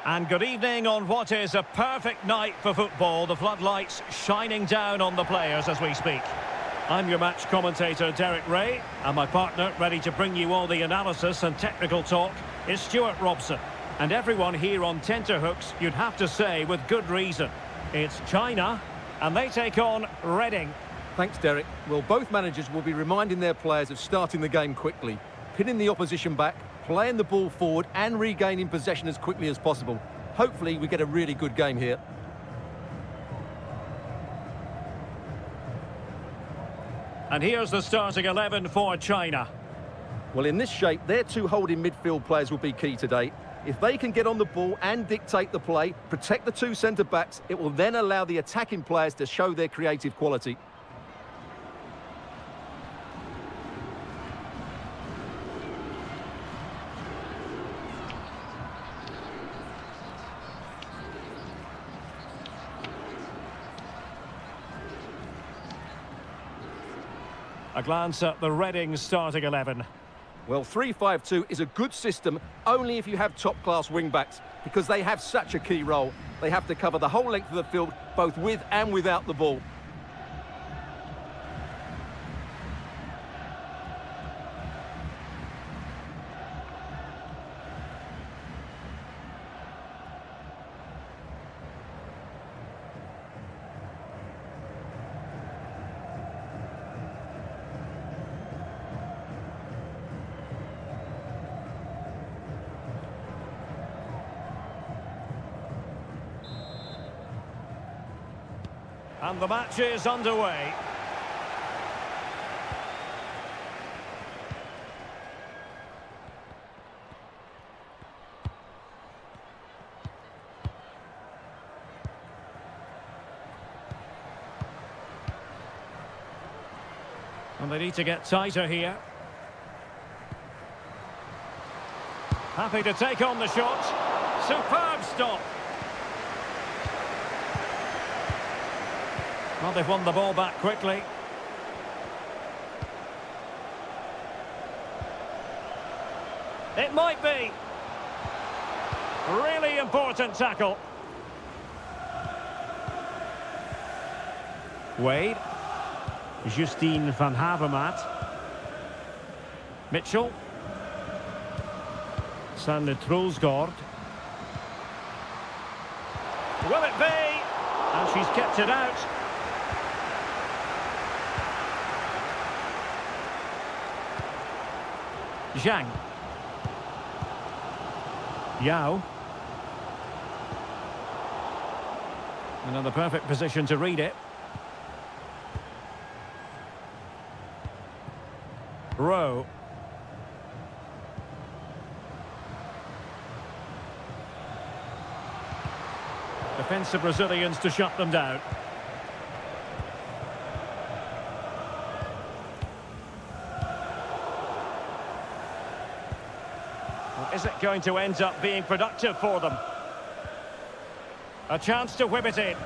And good evening on what is a perfect night for football. The floodlights shining down on the players as we speak. I'm your match commentator, Derek Ray, and my partner, ready to bring you all the analysis and technical talk, is Stuart Robson. And everyone here on tenterhooks, you'd have to say, with good reason. It's China, and they take on Reading. Thanks, Derek. Well, both managers will be reminding their players of starting the game quickly, pinning the opposition back, playing the ball forward and regaining possession as quickly as possible. Hopefully we get a really good game here. And here's the starting 11 for China. Well, in this shape, their two holding midfield players will be key today. If they can get on the ball and dictate the play, protect the two centre-backs, it will then allow the attacking players to show their creative quality. A glance at the Reading starting 11. Well, 3-5-2 is a good system only if you have top-class wing-backs, because they have such a key role. They have to cover the whole length of the field, both with and without the ball. And the match is underway. And they need to get tighter here. Happy to take on the shot. Superb stop. Well, they've won the ball back quickly. It might be. Really important tackle. Wade. Justine van Havermaet. Mitchell. Sander Troelsgaard. Will it be? And she's kept it out. Zhang. Yao. Another perfect position to read it. Rowe. Defensive Brazilians to shut them down. Is it going to end up being productive for them? A chance to whip it in.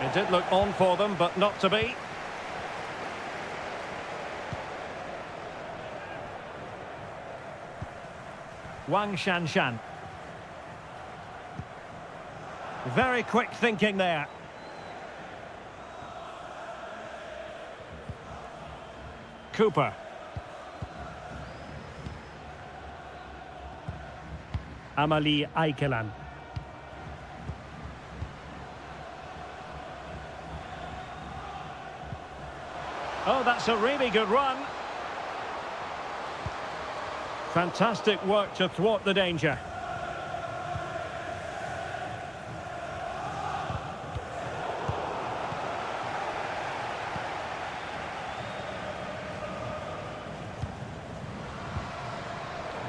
It did look on for them, but not to be. Wang Shanshan. Very quick thinking there. Cooper. Amalie Eikeland. Oh, that's a really good run. Fantastic work to thwart the danger.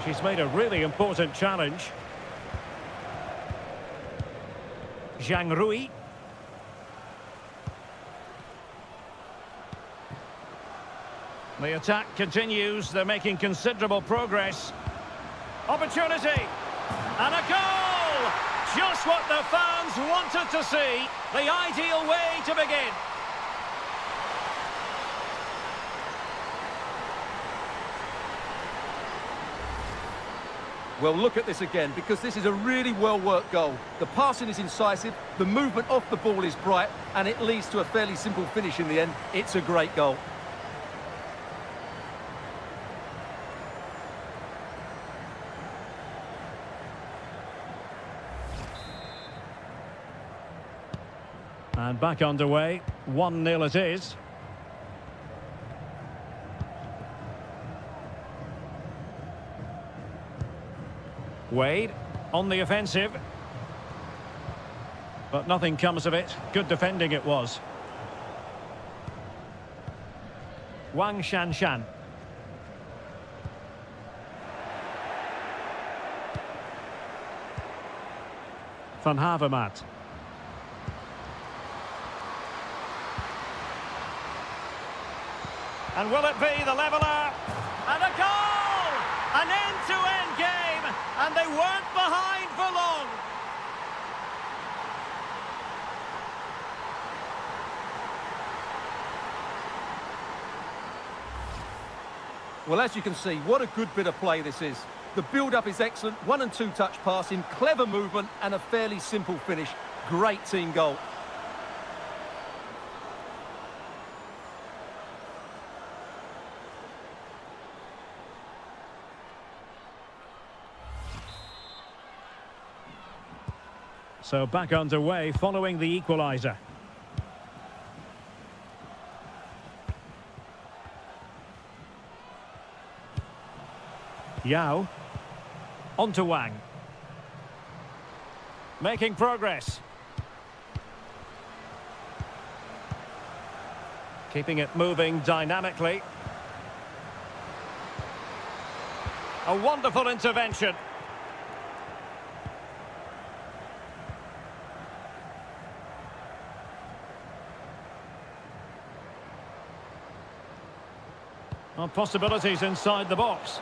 She's made a really important challenge. Zhang Rui. The attack continues. They're making considerable progress. Opportunity. And a goal! Just what the fans wanted to see. The ideal way to begin. Well, look at this again, because this is a really well-worked goal. The passing is incisive, the movement off the ball is bright, and it leads to a fairly simple finish in the end. It's a great goal. And back underway, 1-0 it is. Wade on the offensive. But nothing comes of it. Good defending it was. Wang Shanshan. Van Havermaet. And will it be the leveller? And a goal! An end-to-end game, and they weren't behind for long. Well, as you can see, what a good bit of play this is. The build-up is excellent, 1- and 2-touch passing, clever movement, and a fairly simple finish. Great team goal. So back underway following the equaliser. Yao. On to Wang. Making progress. Keeping it moving dynamically. A wonderful intervention. Well, possibilities inside the box.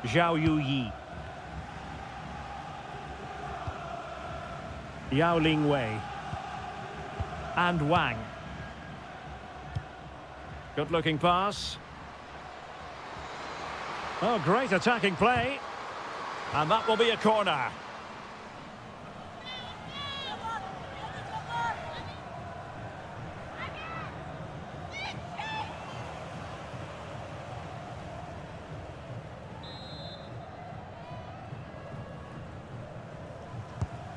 Zhao Yuyi. Yao Ling Wei. And Wang. Good looking pass. Oh, great attacking play. And that will be a corner.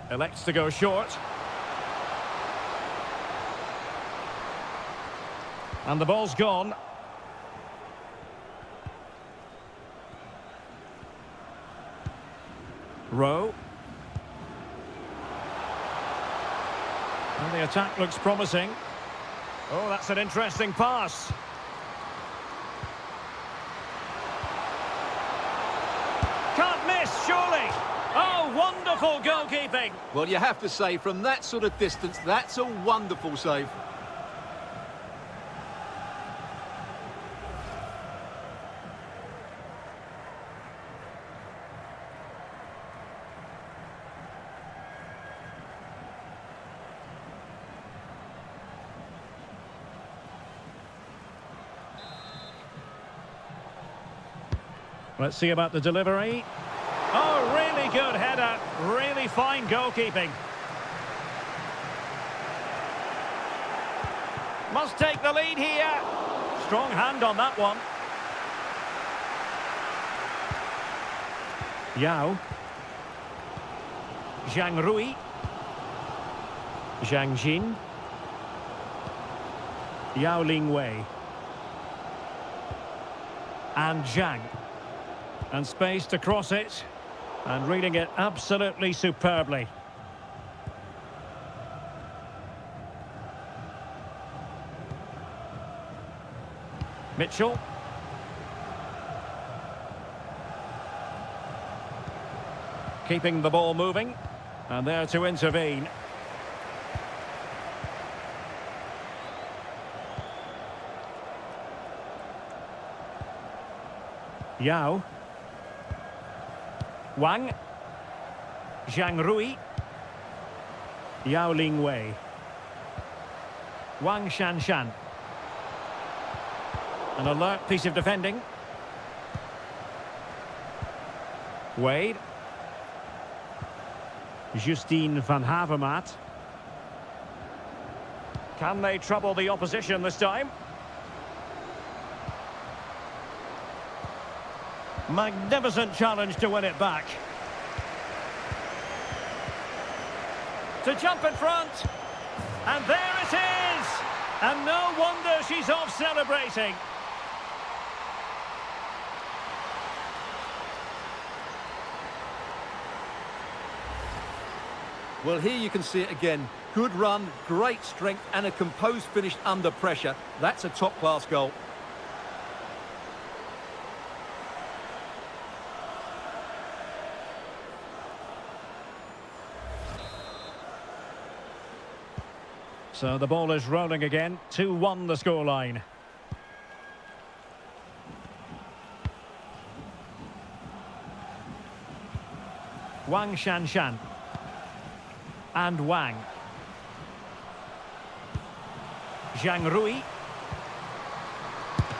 Elects to go short. And the ball's gone. Rowe. And the attack looks promising. Oh, that's an interesting pass. Can't miss, surely. Oh, wonderful goalkeeping. Well, you have to say, from that sort of distance, that's a wonderful save. Let's see about the delivery. Oh, really good header. Really fine goalkeeping. Must take the lead here. Strong hand on that one. Yao. Zhang Rui. Zhang Jin. Yao Ling Wei. And Zhang. And space to cross it. And reading it absolutely superbly. Mitchell. Keeping the ball moving. And there to intervene. Yao. Wang. Zhang Rui. Yao Ling Wei. Wang Shanshan. An alert piece of defending. Wade. Justine van Havermaet. Can they trouble the opposition this time? Magnificent challenge to win it back. To jump in front. And there it is! And no wonder she's off celebrating. Well, here you can see it again. Good run, great strength, and a composed finish under pressure. That's a top-class goal. So the ball is rolling again. 2-1 the scoreline. Wang Shanshan. And Wang. Zhang Rui.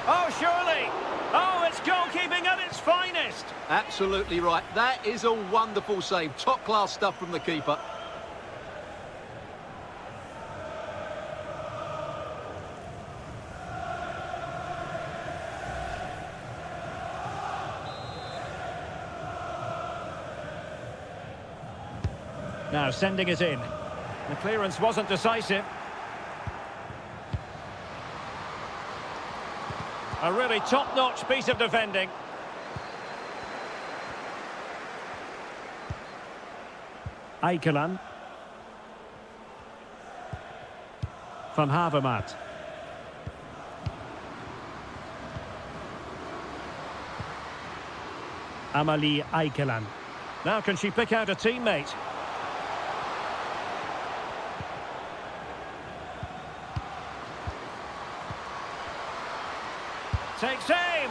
Oh, surely! Oh, it's goalkeeping at its finest! Absolutely right. That is a wonderful save. Top-class stuff from the keeper. Now sending it in. The clearance wasn't decisive. A really top-notch piece of defending. Eikeland. Van Havermaet. Amalie Eikeland. Now can she pick out a teammate? Takes aim!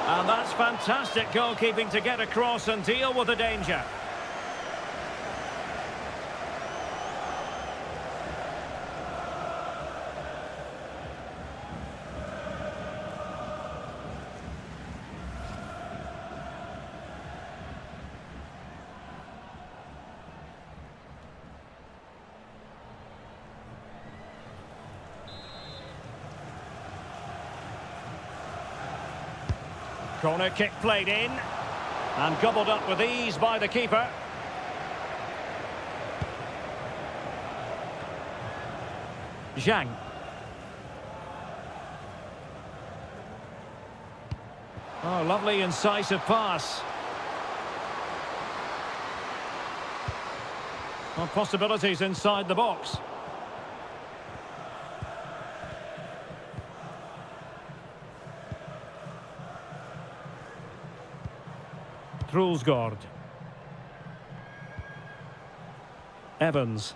And that's fantastic goalkeeping to get across and deal with the danger. Corner kick played in and gobbled up with ease by the keeper. Zhang. Oh, lovely incisive pass. Well, possibilities inside the box. Trulsgaard. Evans.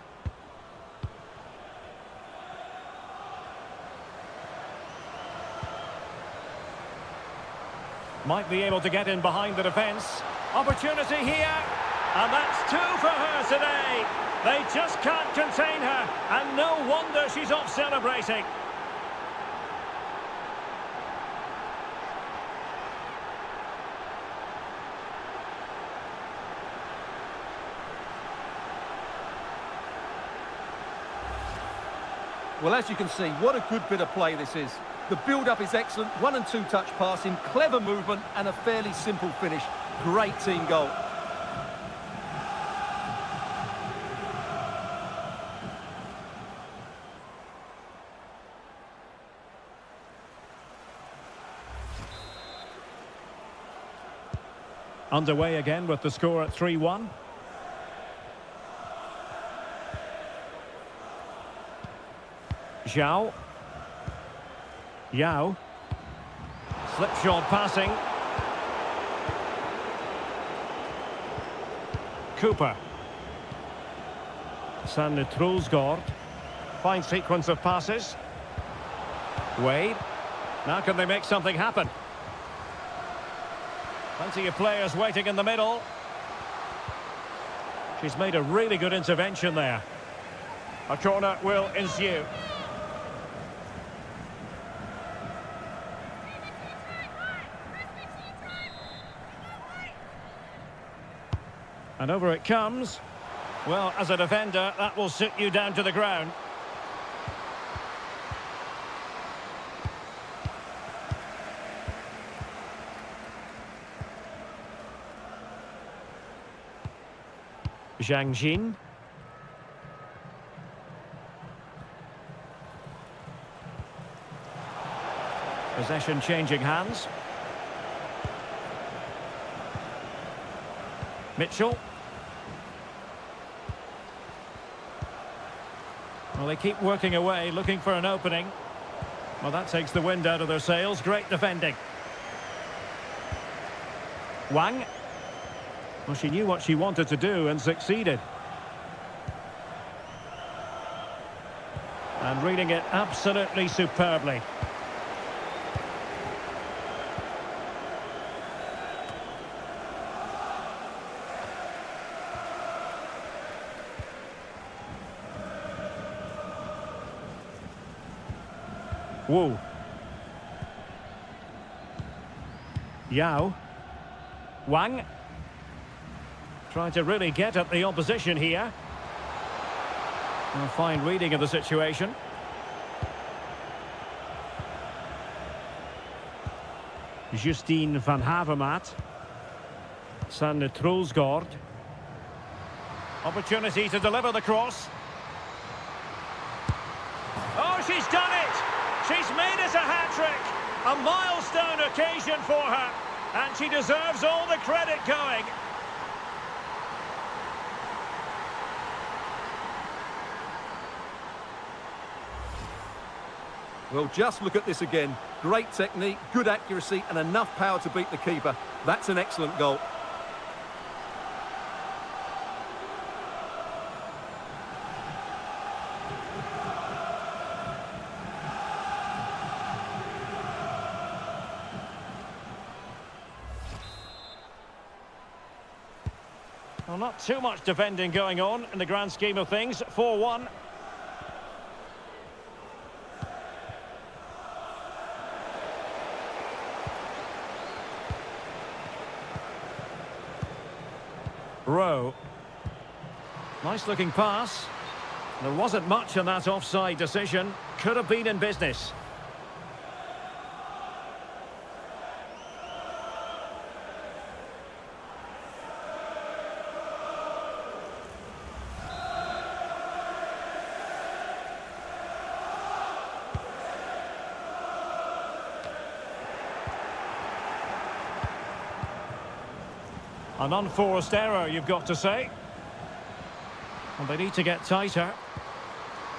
Might be able to get in behind the defence. Opportunity here. And that's two for her today. They just can't contain her. And no wonder she's off celebrating. Well, as you can see, what a good bit of play this is. The build-up is excellent, 1- and 2-touch passing, clever movement, and a fairly simple finish. Great team goal. Underway again with the score at 3-1. Zhao. Yao. Slipshod passing. Cooper. Sanne Trulsgaard. Fine sequence of passes. Wade. Now can they make something happen? Plenty of players waiting in the middle. She's made a really good intervention there. A corner will ensue. And over it comes. Well, as a defender, that will sit you down to the ground. Zhang Jin. Possession changing hands. Mitchell. Well, they keep working away, looking for an opening. Well, that takes the wind out of their sails. Great defending. Wang. Well, she knew what she wanted to do and succeeded. And reading it absolutely superbly. Wu. Yao. Wang. Trying to really get at the opposition here. A fine reading of the situation. Justine van Havermaet. Sanne Troelsgaard. Opportunity to deliver the cross. Oh, she's done it! She's made it a hat-trick! A milestone occasion for her. And she deserves all the credit going. Well, just look at this again. Great technique, good accuracy, and enough power to beat the keeper. That's an excellent goal. Well, not too much defending going on in the grand scheme of things. 4-1. Rowe. Nice looking pass. There wasn't much in that offside decision. Could have been in business. An unforced error, you've got to say. And they need to get tighter.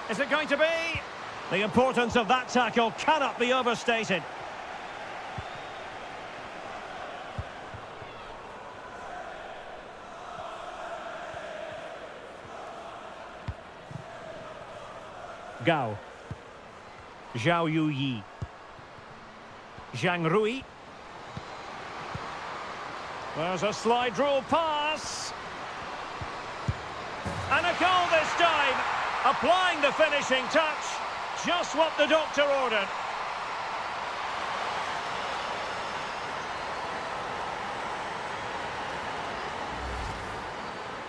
Is it going to be? The importance of that tackle cannot be overstated. Gao. Zhao Yuyi. Zhang Rui. There's a slide rule pass. And a goal this time. Applying the finishing touch. Just what the doctor ordered.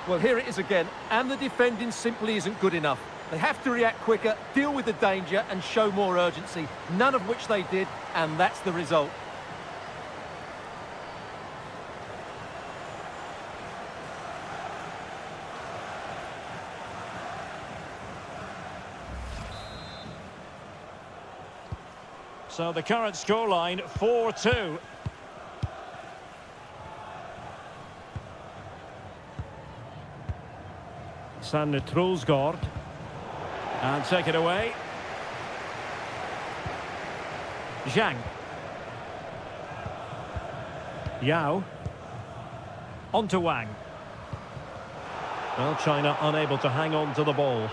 Well, here it is again, and the defending simply isn't good enough. They have to react quicker, deal with the danger, and show more urgency, none of which they did, and that's the result. So the current scoreline, 4-2. Sanne Troelsgaard. And take it away. Zhang. Yao. On to Wang. Well, China unable to hang on to the ball.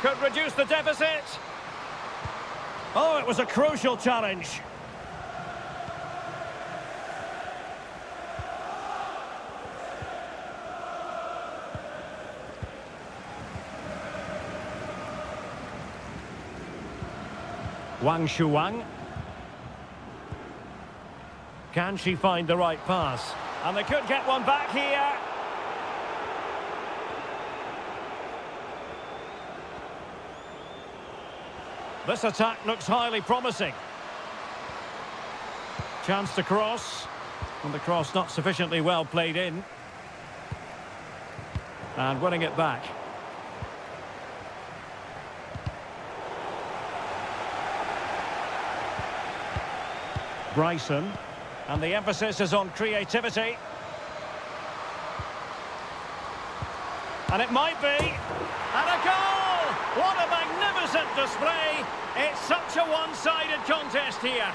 Could reduce the deficit. Oh, it was a crucial challenge. Wang Shuang. Can she find the right pass? And they could get one back here. This attack looks highly promising. Chance to cross. And the cross not sufficiently well played in. And winning it back. Bryson. And the emphasis is on creativity. And it might be. And a goal! What a magnificent display! It's such a one-sided contest here.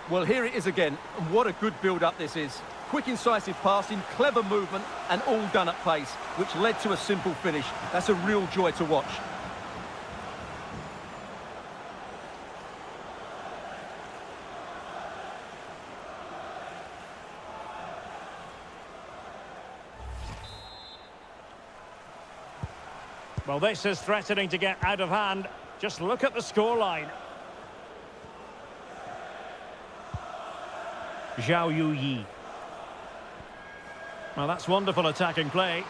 Well, here it is again. And what a good build-up this is. Quick, incisive passing, clever movement, and all done at pace, which led to a simple finish. That's a real joy to watch. Well, this is threatening to get out of hand. Just look at the scoreline. Zhao Yuyi. Well, that's wonderful attacking play.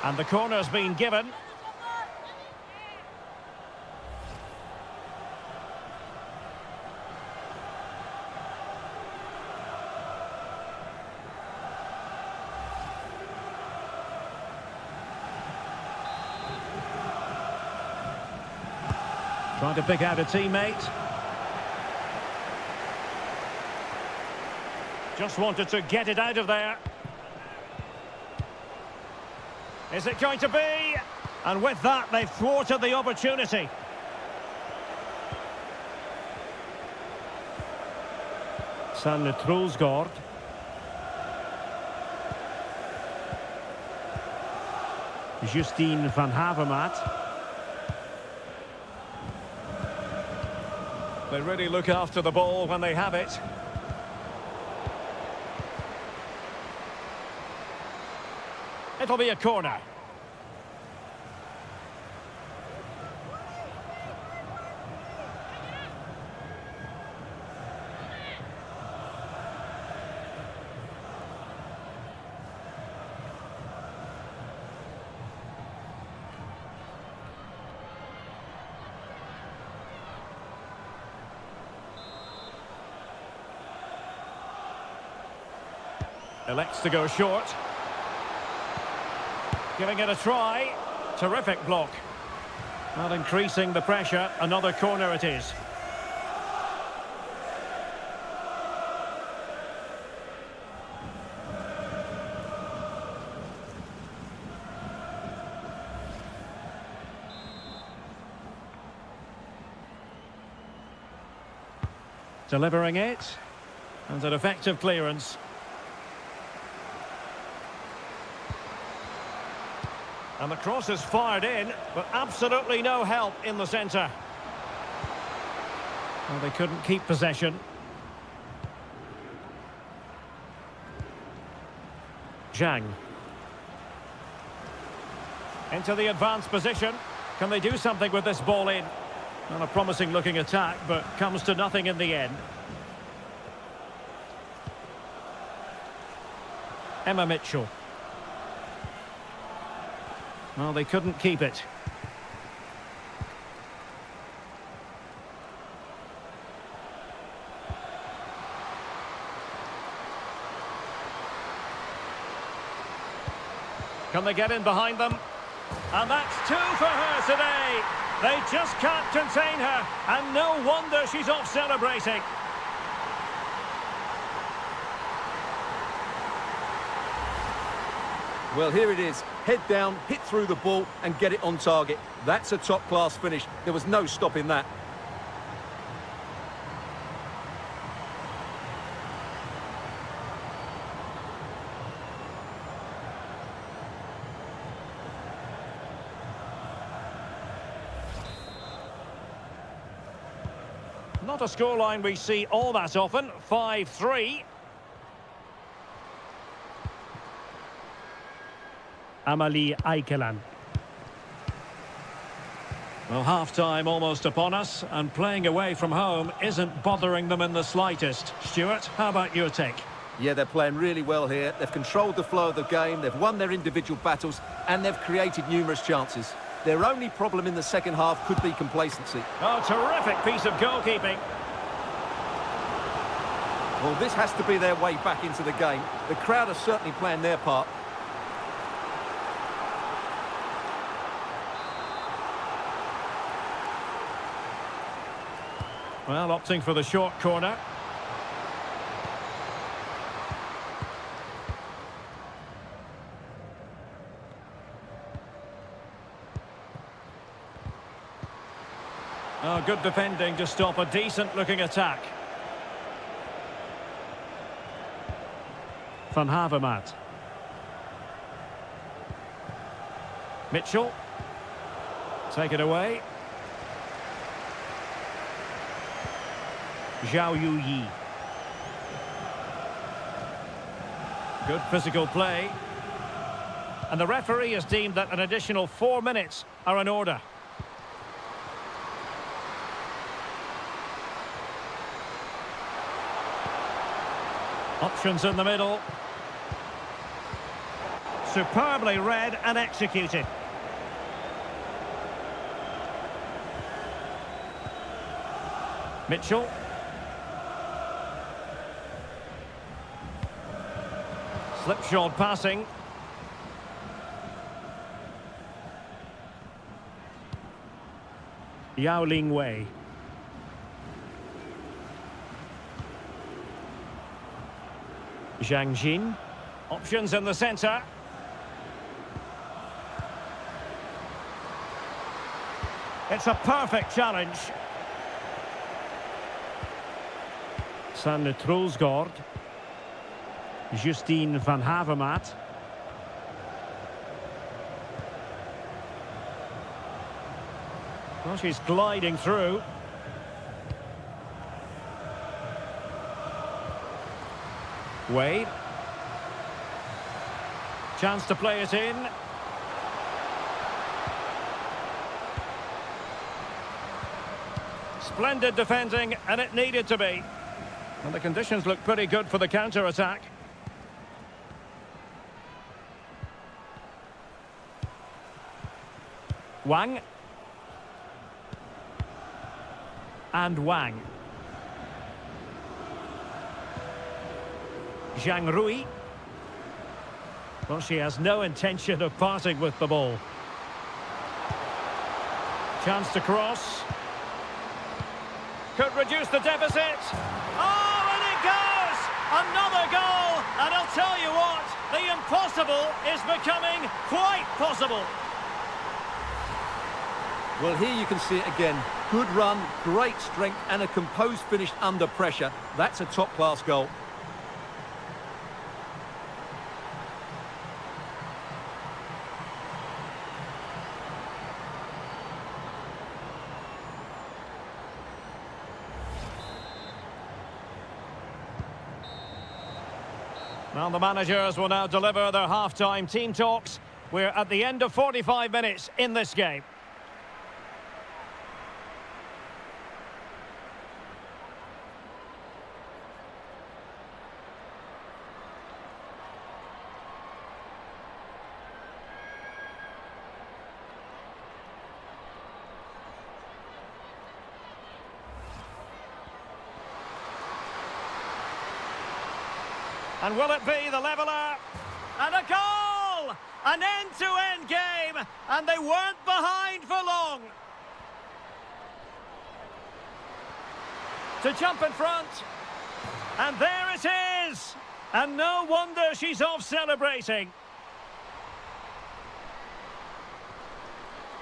And the corner's been given. Trying to pick out a teammate. Just wanted to get it out of there. Is it going to be? And with that, they've thwarted the opportunity. Sanne Troelsgaard. Justine van Havermaet. They really look after the ball when they have it. It'll be a corner. Elects to go short. Giving it a try. Terrific block. Not increasing the pressure. Another corner it is. Delivering it. And an effective clearance. And the cross is fired in, but absolutely no help in the centre. Well, they couldn't keep possession. Zhang. Into the advanced position. Can they do something with this ball in? Not a promising looking attack, but comes to nothing in the end. Emma Mitchell. Well, they couldn't keep it. Can they get in behind them? And that's two for her today. They just can't contain her, and no wonder she's off celebrating. Well, here it is. Head down, hit through the ball and get it on target. That's a top-class finish. There was no stopping that. Not a scoreline we see all that often. 5-3. Amalie Eikeland. Well, half-time almost upon us, and playing away from home isn't bothering them in the slightest. Stuart, how about your take? Yeah, they're playing really well here. They've controlled the flow of the game, they've won their individual battles, and they've created numerous chances. Their only problem in the second half could be complacency. Oh, terrific piece of goalkeeping. Well, this has to be their way back into the game. The crowd are certainly playing their part. Well, opting for the short corner. Oh, good defending to stop a decent-looking attack. Van Havermaet. Mitchell. Take it away. Zhao Yuyi. Good physical play. And the referee has deemed that an additional 4 minutes are in order. Options in the middle. Superbly read and executed. Mitchell. Slipshod passing. Yao Ling Wei. Zhang Jin. Options in the centre. It's a perfect challenge. Sanne Troelsgaard. Justine Van Havermaet. Well, she's gliding through. Wade. Chance to play it in. Splendid defending, and it needed to be. And the conditions look pretty good for the counter-attack. Wang. And Wang. Zhang Rui. Well, she has no intention of parting with the ball. Chance to cross. Could reduce the deficit. Oh, and it goes! Another goal! And I'll tell you what, the impossible is becoming quite possible. Well, here you can see it again. Good run, great strength, and a composed finish under pressure. That's a top-class goal. Well, the managers will now deliver their half-time team talks. We're at the end of 45 minutes in this game. And will it be the leveller? And a goal! An end-to-end game, and they weren't behind for long. To jump in front. And there it is! And no wonder she's off celebrating.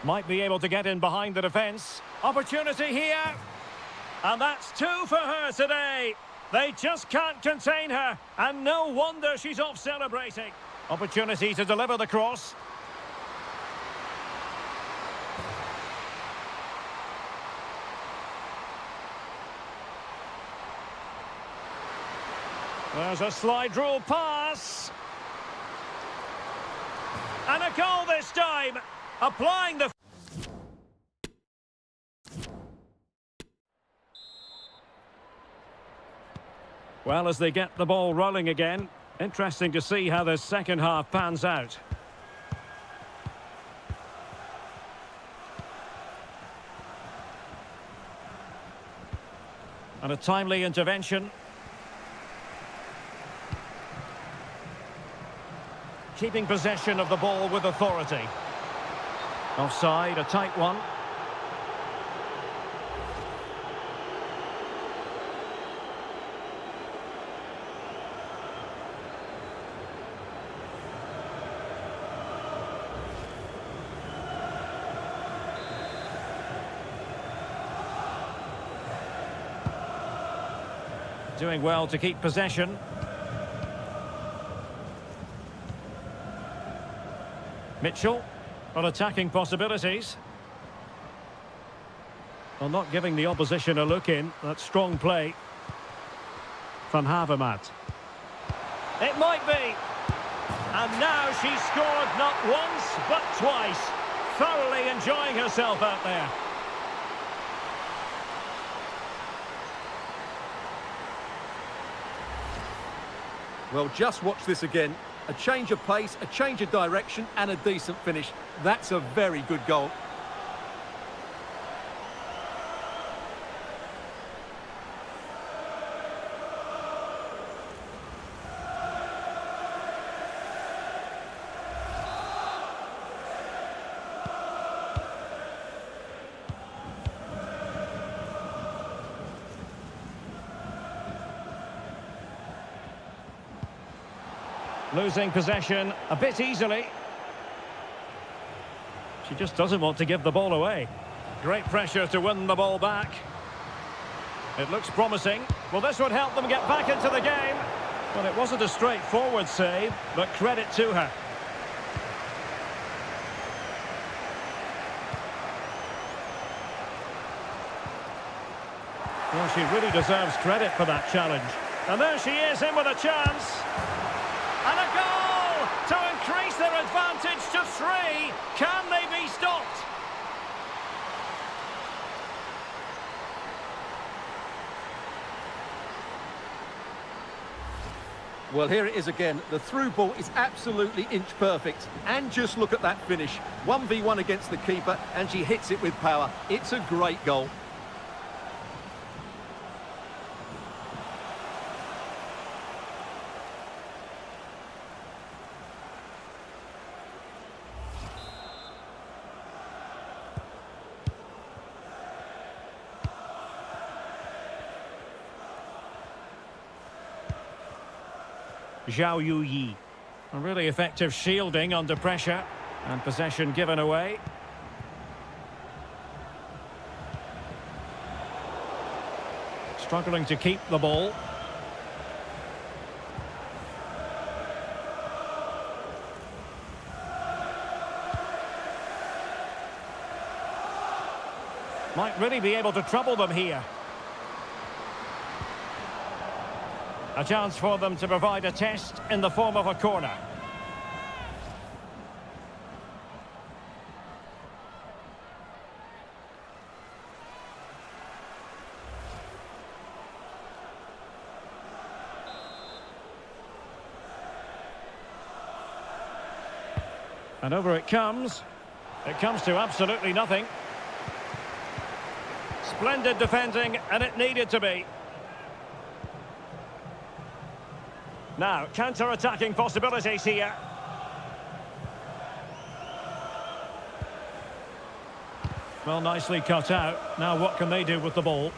Might be able to get in behind the defence. Opportunity here. And that's 2 for her today. They just can't contain her, and no wonder she's off celebrating. Opportunity to deliver the cross. There's a slide rule pass. And a goal this time, applying the... Well, as they get the ball rolling again, interesting to see how the second half pans out. And a timely intervention. Keeping possession of the ball with authority. Offside, a tight one. Doing well to keep possession. Mitchell on attacking possibilities. Well, not giving the opposition a look in. That's strong play. Van Havermaet. It might be. And now she's scored not once, but twice. Thoroughly enjoying herself out there. Well, just watch this again. A change of pace, a change of direction, and a decent finish. That's a very good goal. Losing possession a bit easily. She just doesn't want to give the ball away. Great pressure to win the ball back. It looks promising. Well, this would help them get back into the game. Well, it wasn't a straightforward save, but credit to her. Well, she really deserves credit for that challenge. And there she is, in with a chance. And a goal to increase their advantage to 3. Can they be stopped? Well, here it is again. The through ball is absolutely inch perfect. And just look at that finish. 1v1 against the keeper, and she hits it with power. It's a great goal. Zhao Yu-Yi. A really effective shielding under pressure. And possession given away. Struggling to keep the ball. Might really be able to trouble them here. A chance for them to provide a test in the form of a corner. And over it comes. It comes to absolutely nothing. Splendid defending, and it needed to be. Now, counter-attacking possibilities here. Well, nicely cut out. Now what can they do with the ball?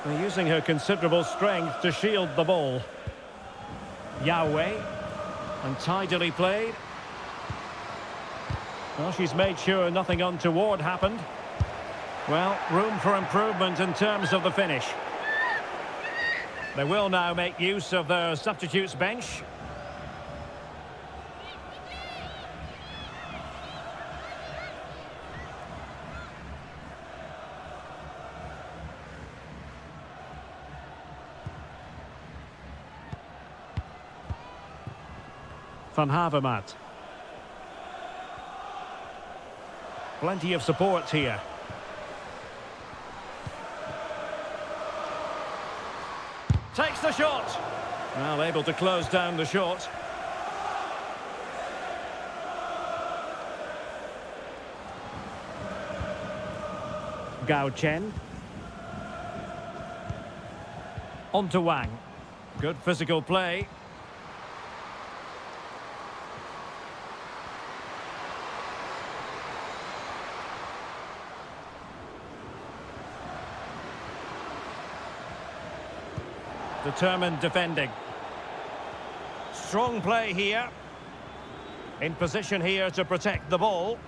They're using her considerable strength to shield the ball. Yahweh. And tidily played. Well, she's made sure nothing untoward happened. Well, room for improvement in terms of the finish. They will now make use of their substitutes bench. Van Havermaet. Plenty of support here. Takes the shot. Well, able to close down the shot. Gao Chen. On to Wang. Good physical play. Determined defending. Strong play here. In position here to protect the ball.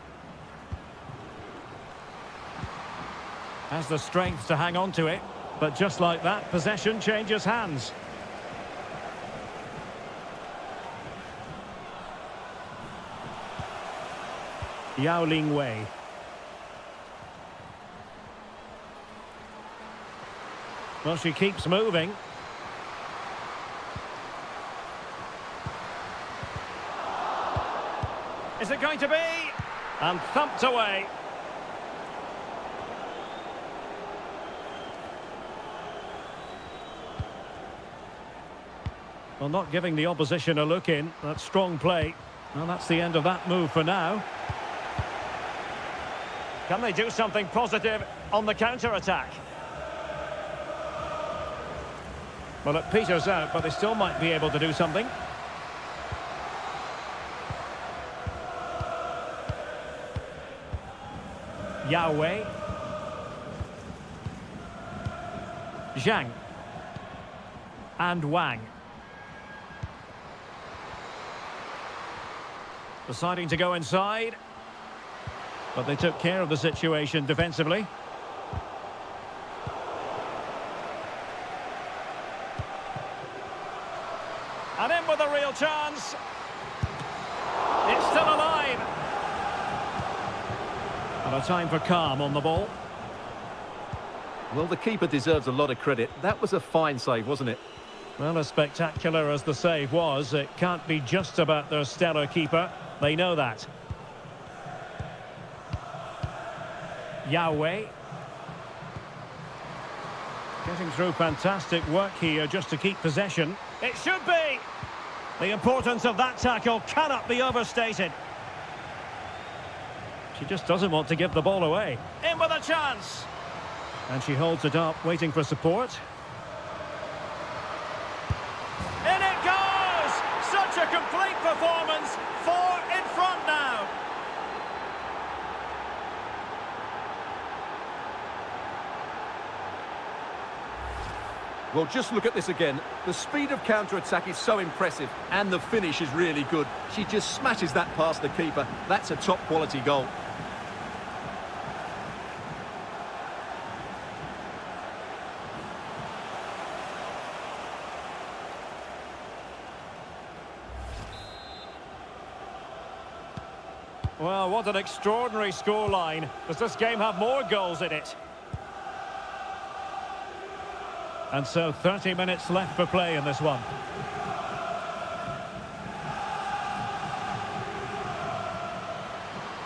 Has the strength to hang on to it. But just like that, possession changes hands. Yao Ling Wei. Well, she keeps moving. Is it going to be? And thumped away. Well, not giving the opposition a look in. That's strong play. Well, that's the end of that move for now. Can they do something positive on the counter-attack? Well, it peters out, but they still might be able to do something. Yao Wei. Zhang. And Wang. Deciding to go inside. But they took care of the situation defensively. And in with a real chance. It's still alive. And a time for calm on the ball. Well, the keeper deserves a lot of credit. That was a fine save, wasn't it? Well, as spectacular as the save was, it can't be just about their stellar keeper. They know that. Yao Wei. Getting through fantastic work here just to keep possession. It should be! The importance of that tackle cannot be overstated. She just doesn't want to give the ball away. In with a chance! And she holds it up, waiting for support. In it goes! Such a complete performance. 4 in front now. Well, just look at this again. The speed of counter-attack is so impressive, and the finish is really good. She just smashes that past the keeper. That's a top-quality goal. Well, what an extraordinary scoreline. Does this game have more goals in it? And so 30 minutes left for play in this one.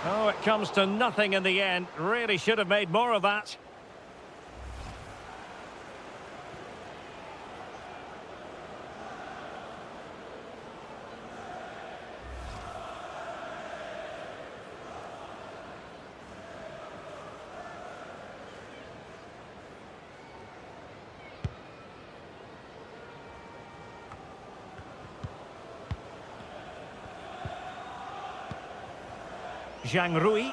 Oh, it comes to nothing in the end. Really should have made more of that. Zhang Rui.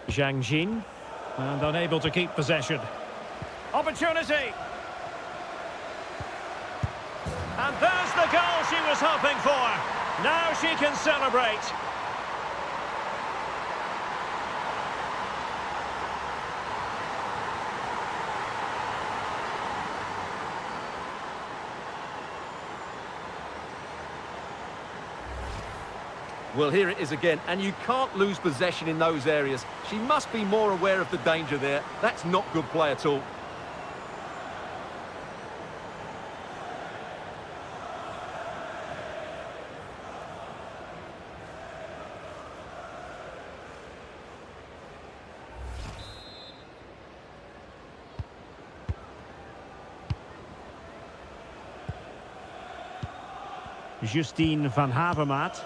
Zhang Jin. And unable to keep possession. Opportunity! And there's the goal she was hoping for. Now she can celebrate. Well, here it is again, and you can't lose possession in those areas. She must be more aware of the danger there. That's not good play at all. Justine van Havermaet.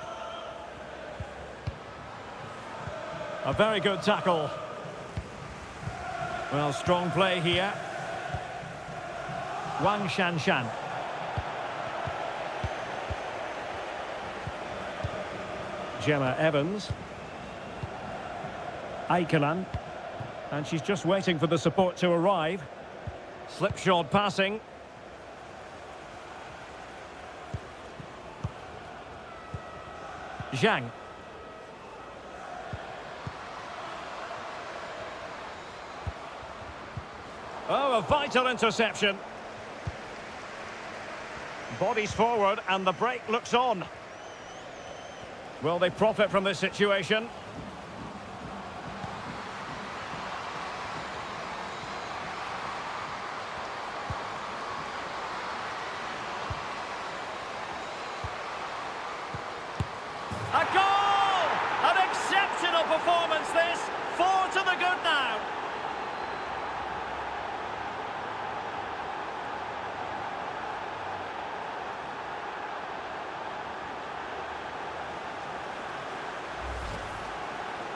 A very good tackle. Well, strong play here. Wang Shanshan. Gemma Evans. Aikelan. And she's just waiting for the support to arrive. Slipshod passing. Zhang. Oh, a vital interception. Bodies forward and the break looks on. Will they profit from this situation? A goal! An exceptional performance this. 4 to the good now.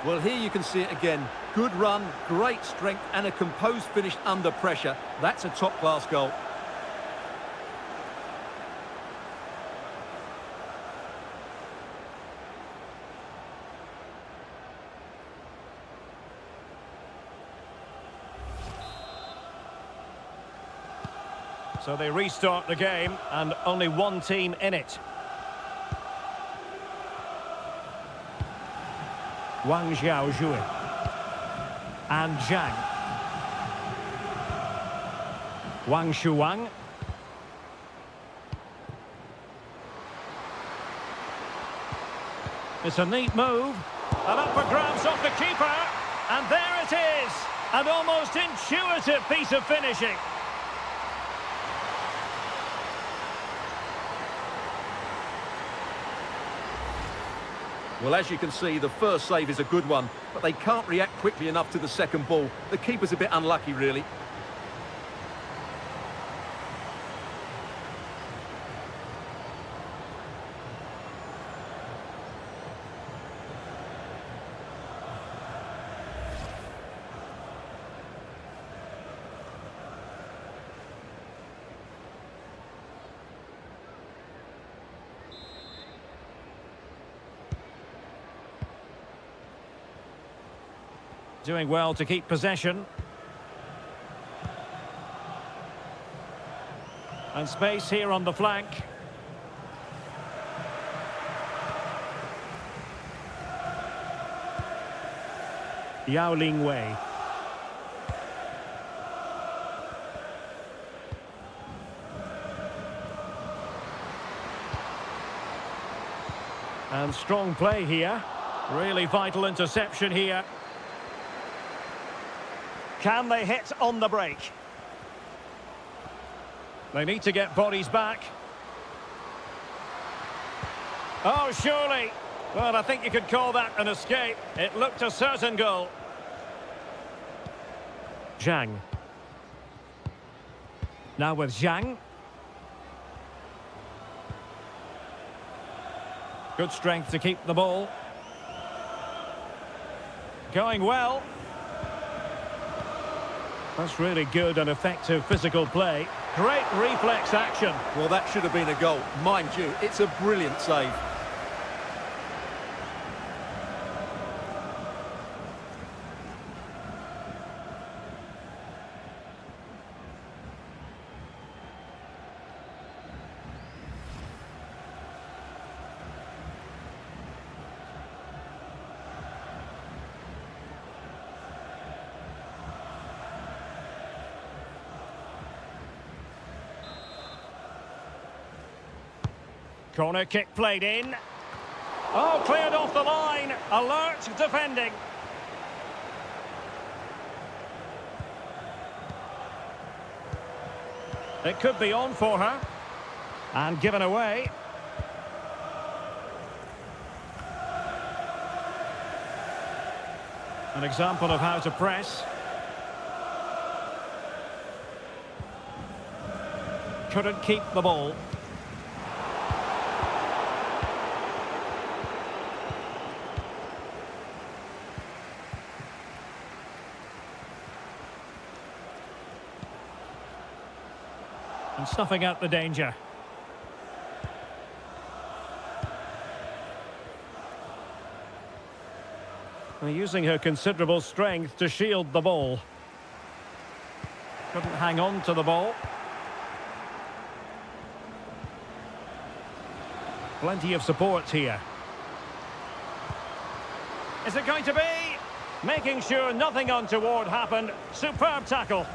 Well, here you can see it again. Good run, great strength and a composed finish under pressure. That's a top-class goal. So they restart the game and only one team in it. Wang Xiaojue and Zhang. Wang Shuang. It's a neat move. An upper grabs off the keeper. And there it is. An almost intuitive piece of finishing. Well, as you can see, the first save is a good one, but they can't react quickly enough to the second ball. The keeper's a bit unlucky, really. Doing well to keep possession. And space here on the flank. Yao Ling Wei. And strong play here. Really vital interception here. Can they hit on the break? They need to get bodies back. Oh, surely. Well, I think you could call that an escape. It looked a certain goal. Zhang. Now with Zhang. Good strength to keep the ball. Going well. That's really good and effective physical play. Great reflex action. Well, that should have been a goal. Mind you, it's a brilliant save. Corner kick played in. Oh, cleared off the line. Alert defending. It could be on for her. And given away. An example of how to press. Couldn't keep the ball. And snuffing out the danger. They're using her considerable strength to shield the ball. Couldn't hang on to the ball. Plenty of support here. Is it going to be? Making sure nothing untoward happened. Superb tackle.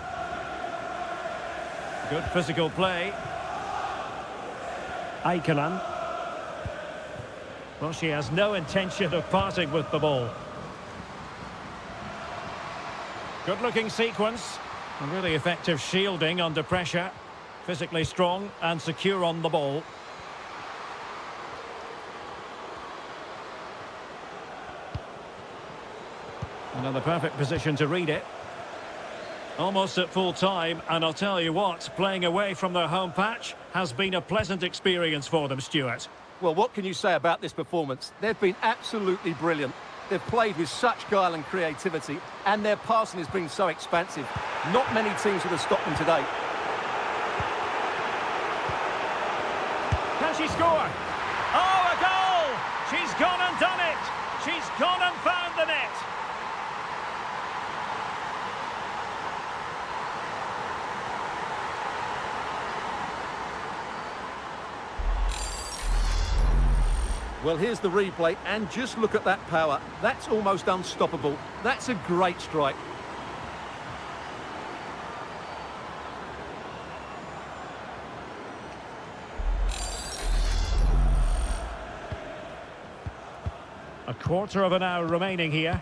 Good physical play. Aikeland. Well, she has no intention of parting with the ball. Good-looking sequence. A really effective shielding under pressure. Physically strong and secure on the ball. Another perfect position to read it. Almost at full time, and I'll tell you what, playing away from their home patch has been a pleasant experience for them, Stuart. Well, what can you say about this performance? They've been absolutely brilliant. They've played with such guile and creativity, and their passing has been so expansive. Not many teams would have stopped them today. Can she score? Oh, a goal! She's gone and done it! She's gone and found the net! Well, here's the replay, and just look at that power. That's almost unstoppable. That's a great strike. A quarter of an hour remaining here.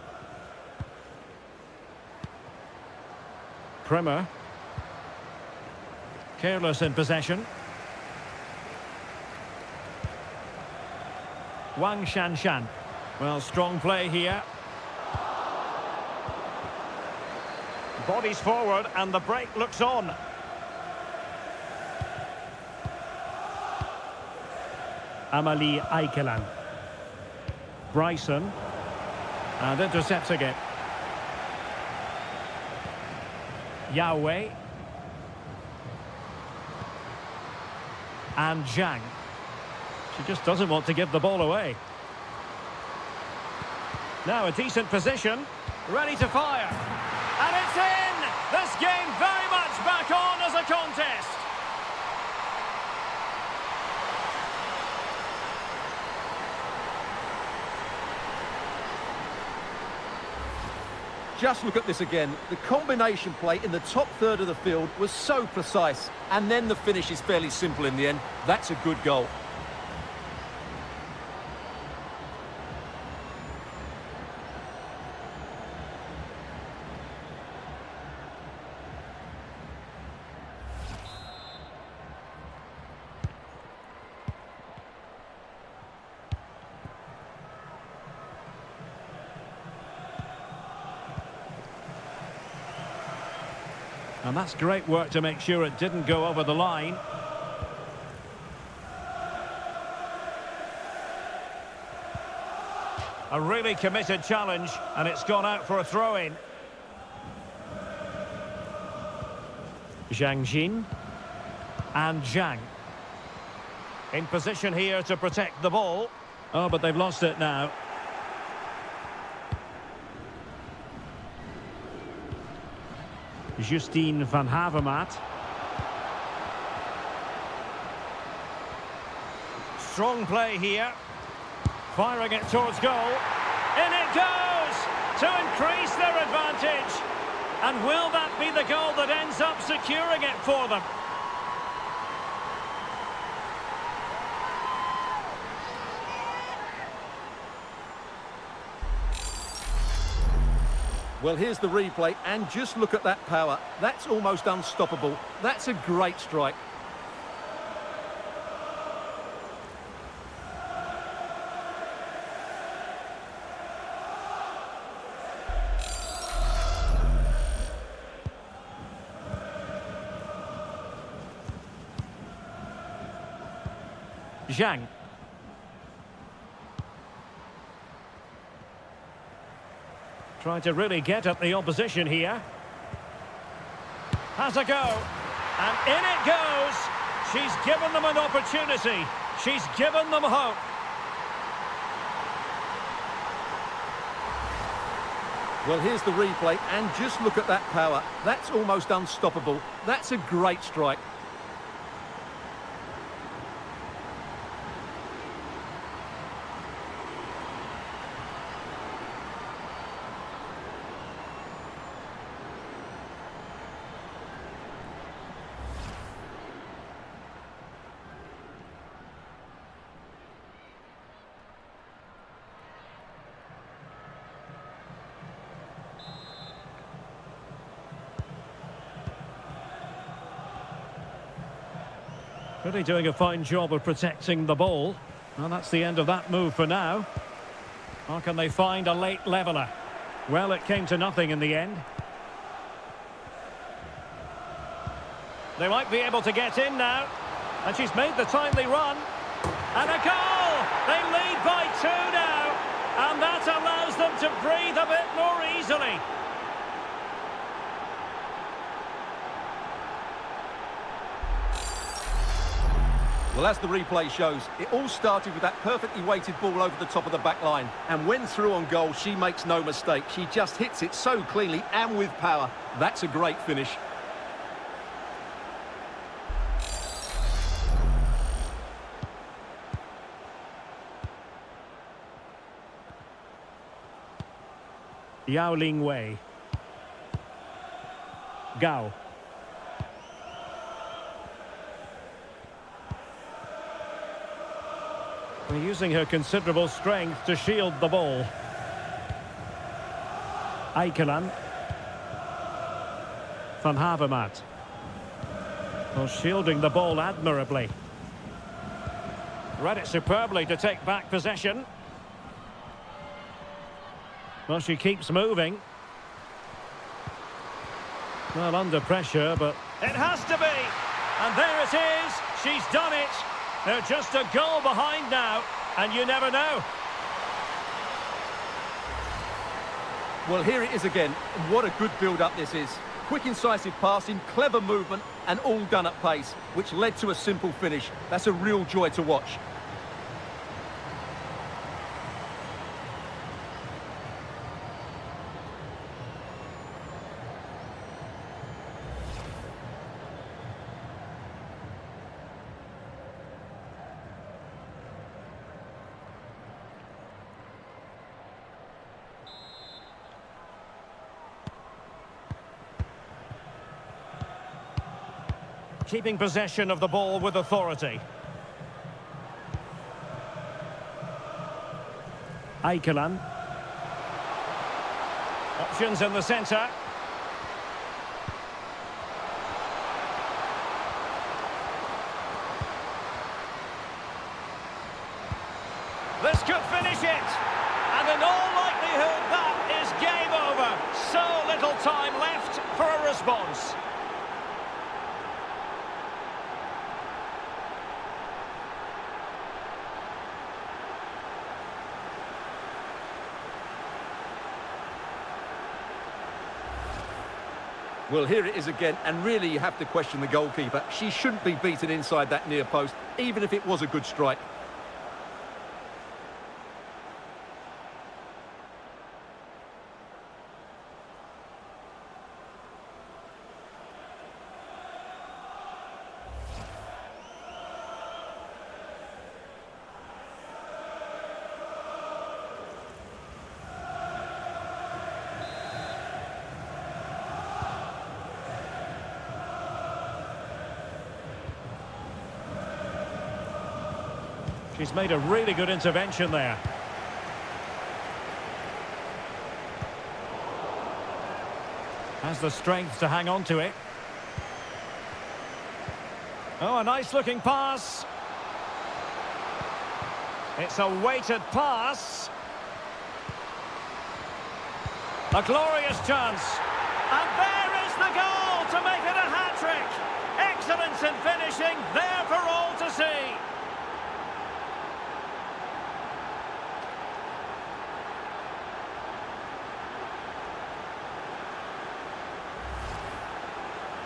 Primer. Careless in possession. Wang Shanshan. Well, strong play here. Bodies forward and the break looks on. Amalie Aikeland. Bryson. And intercepting it. Yahweh. And Zhang. She just doesn't want to give the ball away. Now a decent position, ready to fire. And it's in! This game very much back on as a contest. Just look at this again. The combination play in the top third of the field was so precise. And then the finish is fairly simple in the end. That's a good goal. And that's great work to make sure it didn't go over the line. A really committed challenge, and it's gone out for a throw-in. Zhang Jin and Zhang. In position here to protect the ball. Oh, but they've lost it now. Justine van Havermaet. Strong play here. Firing it towards goal. In it goes! To increase their advantage. And will that be the goal that ends up securing it for them? Well, here's the replay, and just look at that power. That's almost unstoppable. That's a great strike. Zhang. Trying to really get at the opposition here. Has a go. And in it goes. given them an opportunity. She's given them hope. Well, here's the replay, and just look at that power. That's almost unstoppable. That's a great strike. Really doing a fine job of protecting the ball. Well, that's the end of that move for now. Or can they find a late leveller? Well, it came to nothing in the end. They might be able to get in now. And she's made the timely run. And a goal! They lead by 2 now. And that allows them to breathe a bit more easily. Well, as the replay shows, it all started with that perfectly weighted ball over the top of the back line. And when through on goal, she makes no mistake. She just hits it so cleanly and with power. That's a great finish. Yao Ling Wei. Gao. Using her considerable strength to shield the ball. Eikeland. Van Havermaet. Well, shielding the ball admirably. Read it superbly to take back possession. Well, she keeps moving. Well, under pressure, but it has to be. And there it is. She's done it. They're just a goal behind now, and you never know. Well, here it is again. What a good build-up this is. Quick, incisive passing, clever movement, and all done at pace, which led to a simple finish. That's a real joy to watch. Keeping possession of the ball with authority. Eikeland. Options in the centre. This could finish it. And in all likelihood, that is game over. So little time left for a response. Well, here it is again, and really you have to question the goalkeeper. She shouldn't be beaten inside that near post, even if it was a good strike. She's made a really good intervention there. Has the strength to hang on to it. Oh, a nice looking pass. It's a weighted pass. A glorious chance. And there is the goal to make it a hat-trick. Excellence in finishing, there for all to see.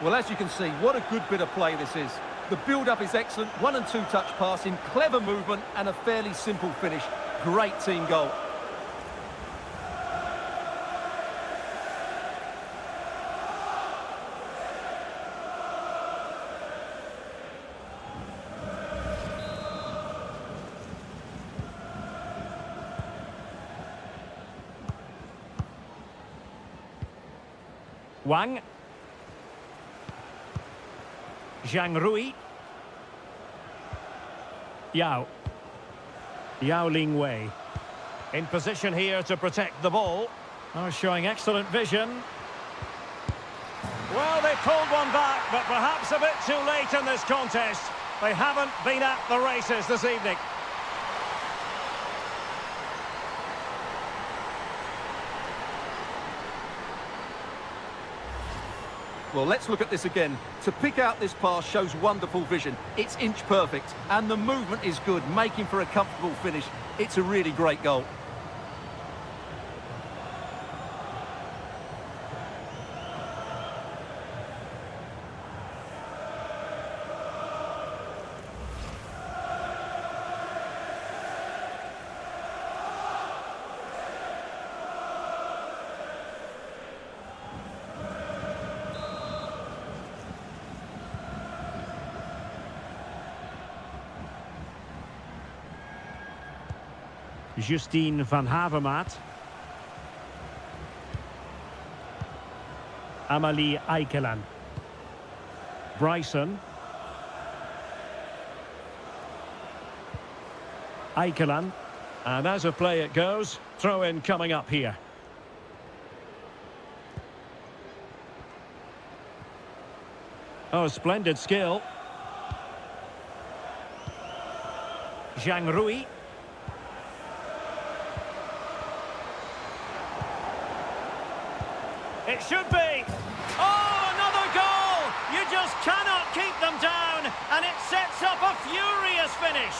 Well, as you can see, what a good bit of play this is. The build-up is excellent, 1 and 2 touch passing, clever movement and a fairly simple finish. Great team goal. Wang. Zhang Rui. Yao. Yao Ling Wei. In position here to protect the ball. Oh, showing excellent vision. Well, they pulled one back, but perhaps a bit too late in this contest. They haven't been at the races this evening. Well, let's look at this again. To pick out this pass shows wonderful vision. It's inch perfect, and the movement is good, making for a comfortable finish. It's a really great goal. Justine van Havermaat. Amalie Eikeland. Bryson. Eikeland. And as a play it goes, throw in coming up here. Oh, splendid skill. Zhang Rui. It should be. Oh, another goal! You just cannot keep them down, and it sets up a furious finish.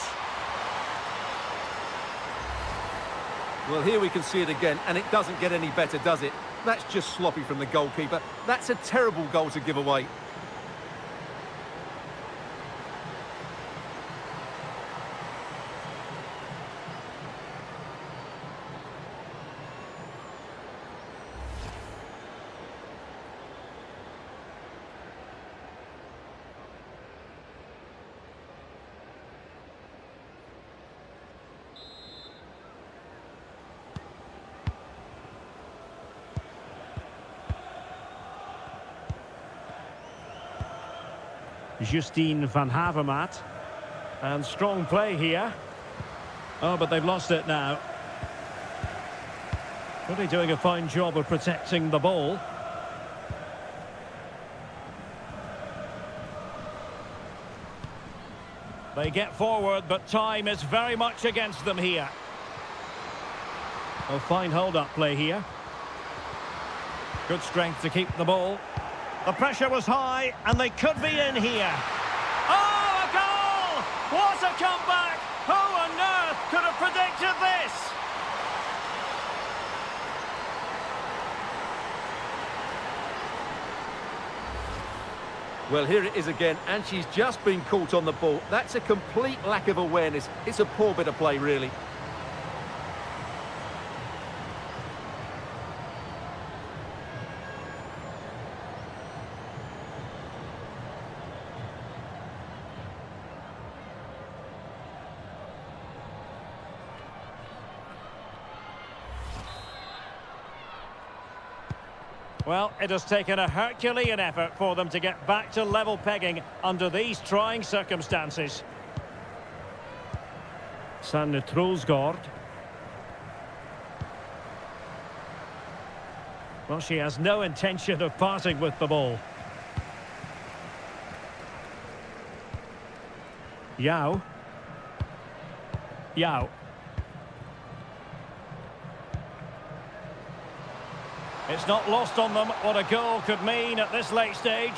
Well, here we can see it again, and it doesn't get any better, does it? That's just sloppy from the goalkeeper. That's a terrible goal to give away. Justine van Havermaat. And strong play here. Oh, but they've lost it now. Really doing a fine job of protecting the ball. They get forward, but time is very much against them here. A fine hold-up play here. Good strength to keep the ball. The pressure was high, and they could be in here. Oh, a goal! What a comeback! Who on earth could have predicted this? Well, here it is again, and she's just been caught on the ball. That's a complete lack of awareness. It's a poor bit of play, really. Well, it has taken a Herculean effort for them to get back to level pegging under these trying circumstances. Sanne Troelsgaard. Well, she has no intention of parting with the ball. Yao. Yao. It's not lost on them what a goal could mean at this late stage.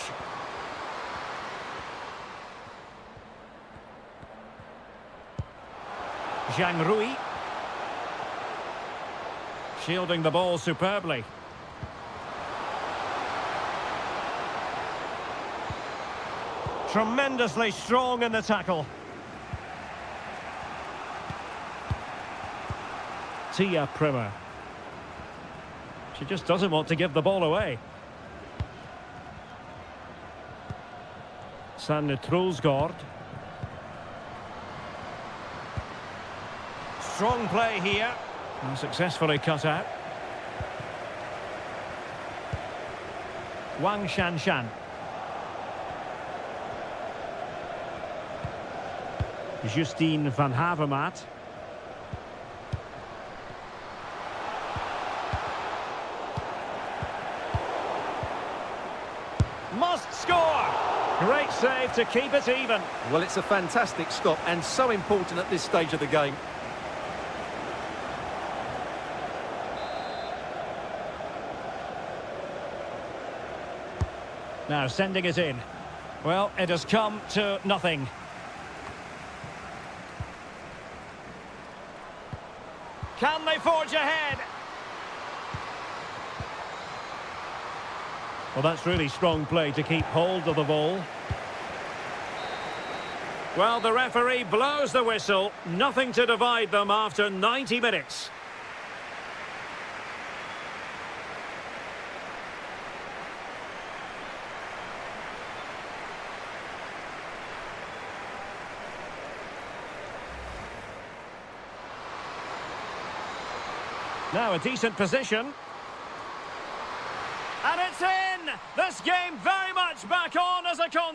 Zhang Rui. Shielding the ball superbly. Tremendously strong in the tackle. Tia Primer. She just doesn't want to give the ball away. Sanne Troelsgaard. Strong play here. And successfully cut out. Wang Shanshan. Justine van Havermaat. Must score! Great save to keep it even. Well, it's a fantastic stop and so important at this stage of the game. Now sending it in. Well, it has come to nothing. Can they forge ahead? Well, that's really strong play to keep hold of the ball. Well, the referee blows the whistle. Nothing to divide them after 90 minutes. Now a decent position. And it's in! This game very much back on as a contest.